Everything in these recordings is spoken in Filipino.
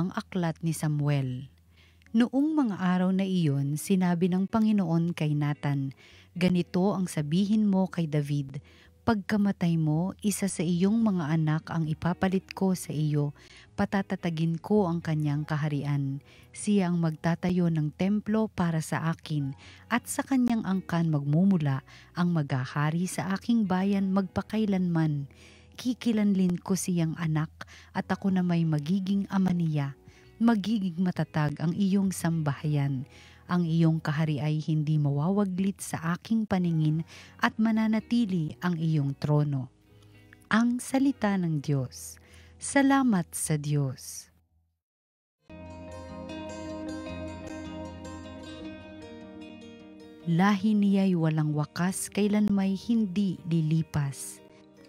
ikalawang aklat ni Samuel. Noong mga araw na iyon, sinabi ng Panginoon kay Nathan, "Ganito ang sabihin mo kay David, pagkamatay mo, isa sa iyong mga anak ang ipapalit ko sa iyo, patatatagin ko ang kanyang kaharian. Siya ang magtatayo ng templo para sa akin, at sa kanyang angkan magmumula ang maghahari sa aking bayan magpakailanman. Kikilanlin ko siyang anak, at ako na may magiging ama niya. Magiging matatag ang iyong sambahayan. Ang iyong kahari ay hindi mawawaglit sa aking paningin at mananatili ang iyong trono." Ang salita ng Diyos. Salamat sa Diyos. Lahi niya'y walang wakas, kailanmay hindi lilipas.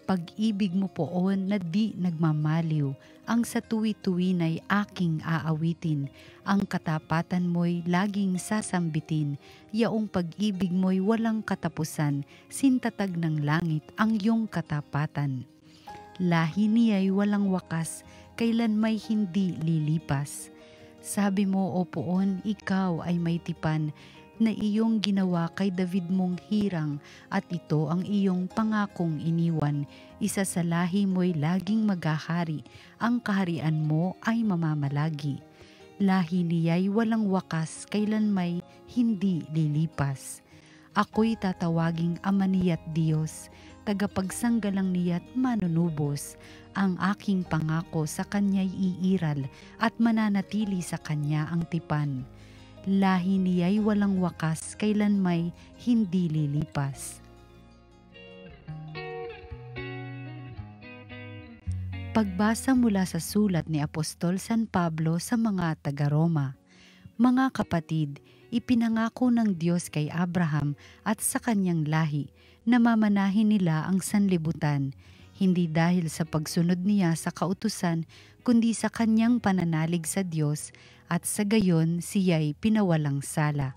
Pag-ibig mo poon na di nagmamaliw, ang sa tuwi-tuwin ay aking aawitin. Ang katapatan mo'y laging sasambitin, yaong pag-ibig mo'y walang katapusan, sintatag ng langit ang iyong katapatan. Lahi niya'y walang wakas, kailan may hindi lilipas. Sabi mo, o poon, ikaw ay may tipan, na iyong ginawa kay David mong hirang, at ito ang iyong pangakong iniwan. Isa sa lahi mo'y laging maghahari, ang kaharian mo ay mamamalagi. Lahi niya'y walang wakas, kailan may hindi lilipas. Ako'y tatawaging ama niya't Diyos, tagapagsanggalang niya't manunubos. Ang aking pangako sa kanya'y iiral, at mananatili sa kanya ang tipan. Lahi niya'y walang wakas, kailan may hindi lilipas. Pagbasa mula sa sulat ni Apostol San Pablo sa mga taga-Roma. Mga kapatid, ipinangako ng Diyos kay Abraham at sa kanyang lahi na mamanahin nila ang sanlibutan, hindi dahil sa pagsunod niya sa kautusan, kundi sa kanyang pananalig sa Diyos, at sa gayon siya'y pinawalang sala.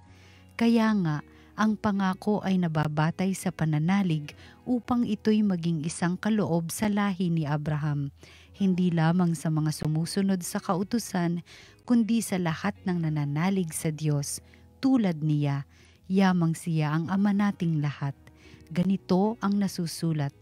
Kaya nga, ang pangako ay nababatay sa pananalig upang ito'y maging isang kaloob sa lahi ni Abraham, hindi lamang sa mga sumusunod sa kautusan, kundi sa lahat ng nananalig sa Diyos tulad niya. Yamang siya ang ama nating lahat. Ganito ang nasusulat,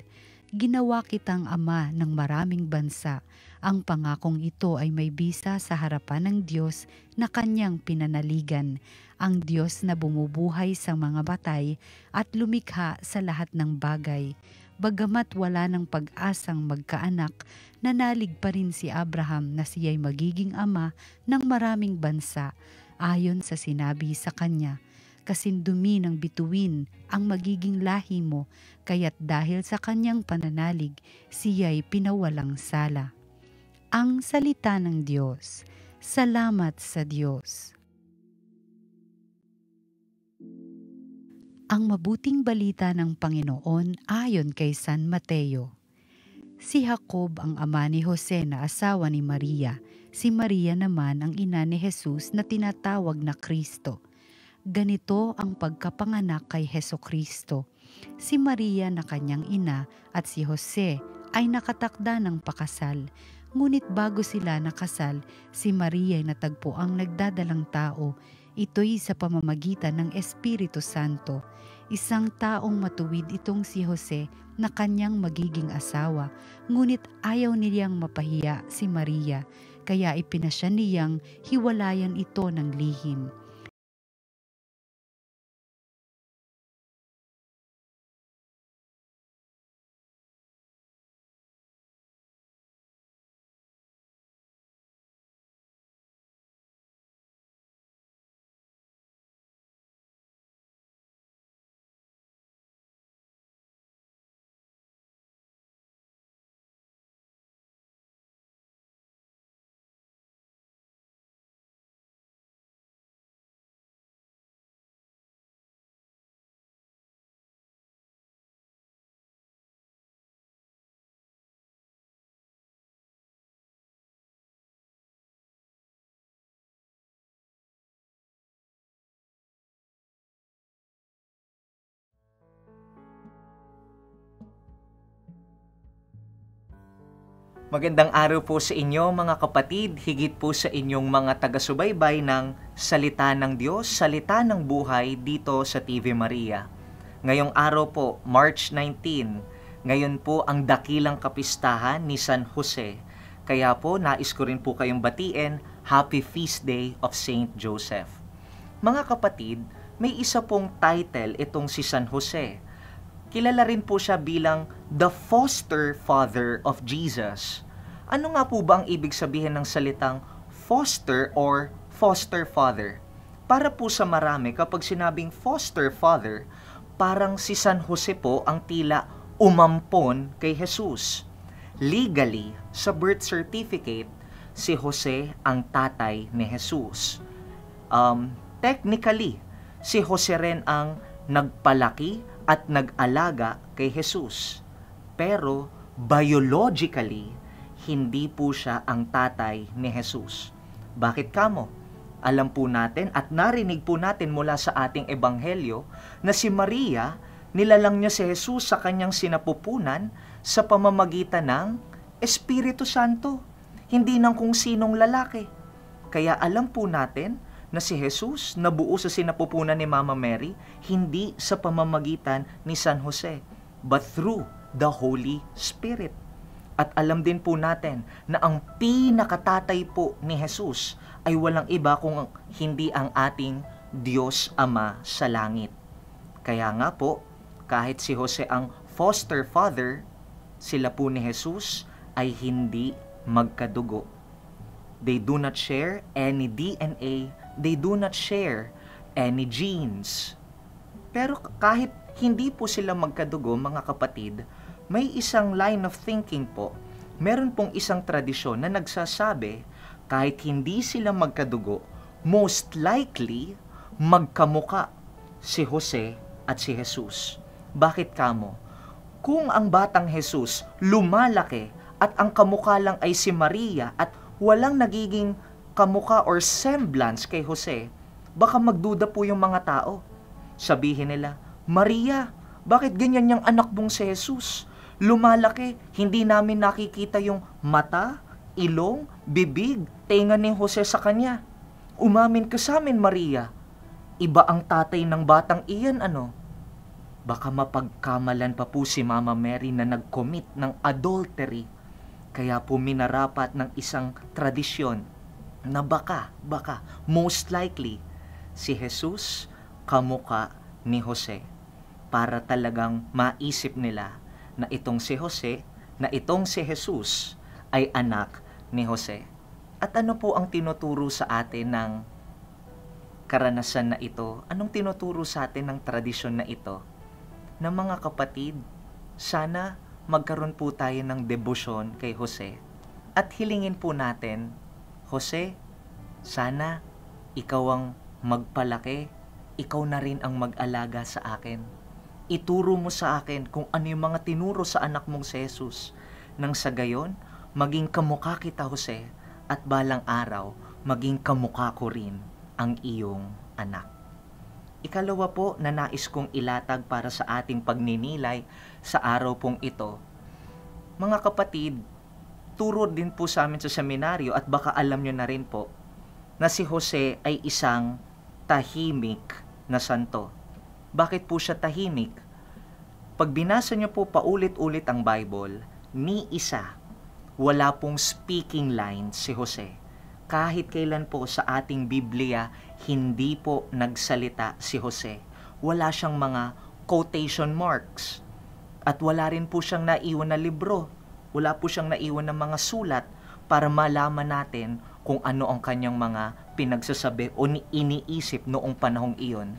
"Ginawa kitang ama ng maraming bansa." Ang pangakong ito ay may bisa sa harapan ng Diyos na kanyang pinanaligan, ang Diyos na bumubuhay sa mga batay at lumikha sa lahat ng bagay. Bagamat wala ng pag-asang magkaanak, nanalig pa rin si Abraham na siya'y magiging ama ng maraming bansa, ayon sa sinabi sa kanya, "Kasindumi ng bituin ang magiging lahi mo," kaya't dahil sa kanyang pananalig, siya'y pinawalang sala. Ang salita ng Diyos. Salamat sa Diyos. Ang mabuting balita ng Panginoon ayon kay San Mateo. Si Jacob ang ama ni Jose na asawa ni Maria. Si Maria naman ang ina ni Jesus na tinatawag na Kristo. Ganito ang pagkapanganak kay Hesukristo. Si Maria na kanyang ina at si Jose ay nakatakda ng pakasal. Ngunit bago sila nakasal, si Maria ay natagpo ang nagdadalang tao. Ito'y sa pamamagitan ng Espiritu Santo. Isang taong matuwid itong si Jose na kanyang magiging asawa. Ngunit ayaw niyang mapahiya si Maria, kaya ipinasya niyang hiwalayan ito ng lihim. Magandang araw po sa inyo mga kapatid, higit po sa inyong mga taga-subaybay ng Salita ng Diyos, Salita ng Buhay dito sa TV Maria. Ngayong araw po, March 19, ngayon po ang dakilang kapistahan ni San Jose. Kaya po, nais ko rin po kayong batiin, Happy Feast Day of Saint Joseph. Mga kapatid, may isa pong title itong si San Jose. Kilala rin po siya bilang the foster father of Jesus. Ano nga po ba ang ibig sabihin ng salitang foster or foster father? Para po sa marami, kapag sinabing foster father, parang si San Jose po ang tila umampon kay Jesus. Legally, sa birth certificate, si Jose ang tatay ni Jesus. Technically, si Jose rin ang nagpalaki at nag-alaga kay Jesus. Pero biologically, hindi po siya ang tatay ni Jesus. Bakit kamo? Alam po natin at narinig po natin mula sa ating ebanghelyo na si Maria, nilalang niya si Jesus sa kanyang sinapupunan sa pamamagitan ng Espiritu Santo, hindi ng kung sinong lalaki. Kaya alam po natin na si Jesus nabuo sa sinapupunan ni Mama Mary, hindi sa pamamagitan ni San Jose, but through the Holy Spirit. At alam din po natin na ang pinakatatay po ni Jesus ay walang iba kung hindi ang ating Diyos Ama sa langit. Kaya nga po, kahit si Jose ang foster father, sila po ni Jesus ay hindi magkadugo. They do not share any DNA, they do not share any genes. Pero kahit hindi po sila magkadugo, mga kapatid, may isang line of thinking po. Meron pong isang tradisyon na nagsasabi, kahit hindi sila magkadugo, most likely, magkamuka si Jose at si Jesus. Bakit kamo? Kung ang batang Jesus lumalaki at ang kamukha lang ay si Maria at walang nagiging kamukha or semblance kay Jose, baka magduda po yung mga tao. Sabihin nila, Maria, bakit ganyan yung anak mong si Jesus? Lumalaki, hindi namin nakikita yung mata, ilong, bibig, tenga ni Jose sa kanya. Umamin ka sa amin, Maria. Iba ang tatay ng batang iyan, ano? Baka mapagkamalan pa po si Mama Mary na nag-commit ng adultery. Kaya po minarapat ng isang tradisyon na baka, most likely, si Jesus kamukha ni Jose. Para talagang maisip nila na itong si Jose, na itong si Jesus ay anak ni Jose. At ano po ang tinuturo sa atin ng karanasan na ito? Anong tinuturo sa atin ng tradisyon na ito? Na mga kapatid, sana magkaroon po tayo ng debosyon kay Jose. At hilingin po natin, Jose, sana ikaw ang magpalaki, ikaw na rin ang mag-alaga sa akin. Ituro mo sa akin kung ano yung mga tinuro sa anak mong si Jesus. Nang sa gayon, maging kamukha kita, Jose, at balang araw, maging kamukha ko rin ang iyong anak. Ikalawa po na nais kong ilatag para sa ating pagninilay sa araw pong ito. Mga kapatid, turo din po sa amin sa seminaryo at baka alam nyo na rin po na si Jose ay isang tahimik na santo. Bakit po siya tahimik? Pag binasa nyo po paulit-ulit ang Bible, ni isa, wala pong speaking lines si Jose. Kahit kailan po sa ating Biblia, hindi po nagsalita si Jose. Wala siyang mga quotation marks. At wala rin po siyang naiwan na libro. Wala po siyang naiwan na mga sulat para malaman natin kung ano ang kanyang mga pinagsasabi o iniisip noong panahong iyon.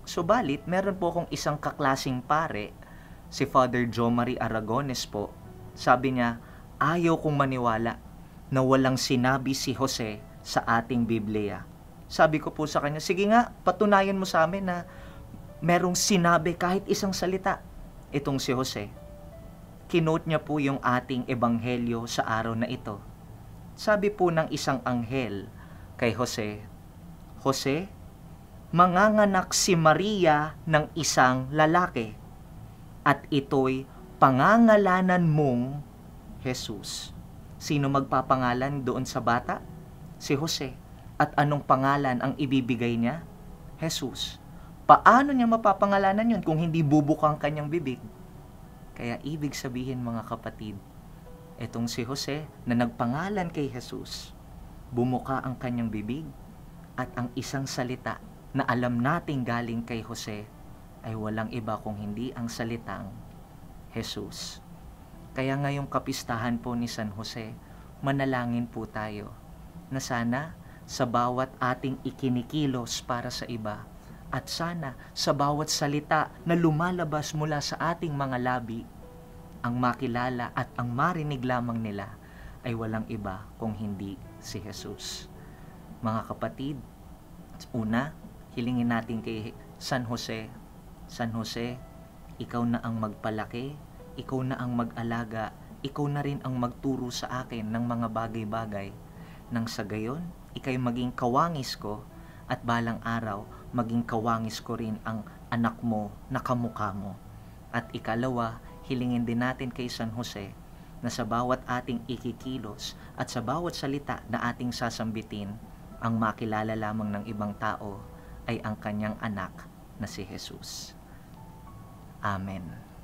Subalit, meron po akong isang kaklasing pare, si Father Jo Marie Aragones po. Sabi niya, ayaw kong maniwala na walang sinabi si Jose sa ating Biblia. Sabi ko po sa kanya, sige nga, patunayan mo sa amin na merong sinabi kahit isang salita itong si Jose. Kinote niya po yung ating ebanghelyo sa araw na ito. Sabi po ng isang anghel kay Jose, Jose, manganganak si Maria ng isang lalaki at ito'y pangangalanan mong Jesus. Sino magpapangalan doon sa bata? Si Jose. At anong pangalan ang ibibigay niya? Jesus. Paano niya mapapangalanan yun kung hindi bubukang kanyang bibig? Kaya ibig sabihin mga kapatid, etong si Jose na nagpangalan kay Jesus, bumuka ang kanyang bibig at ang isang salita na alam nating galing kay Jose ay walang iba kung hindi ang salitang Jesus. Kaya ngayong kapistahan po ni San Jose, manalangin po tayo na sana sa bawat ating ikinikilos para sa iba at sana sa bawat salita na lumalabas mula sa ating mga labi, ang makilala at ang marinig lamang nila ay walang iba kung hindi si Jesus. Mga kapatid, una, hilingin natin kay San Jose, San Jose, ikaw na ang magpalaki, ikaw na ang mag-alaga, ikaw na rin ang magturo sa akin ng mga bagay-bagay. Nang sa gayon, ikay maging kawangis ko at balang araw, maging kawangis ko rin ang anak mo na kamukha mo. At ikalawa, hilingin din natin kay San Jose na sa bawat ating ikikilos at sa bawat salita na ating sasambitin, ang makilala lamang ng ibang tao ay ang kanyang anak na si Jesus. Amen.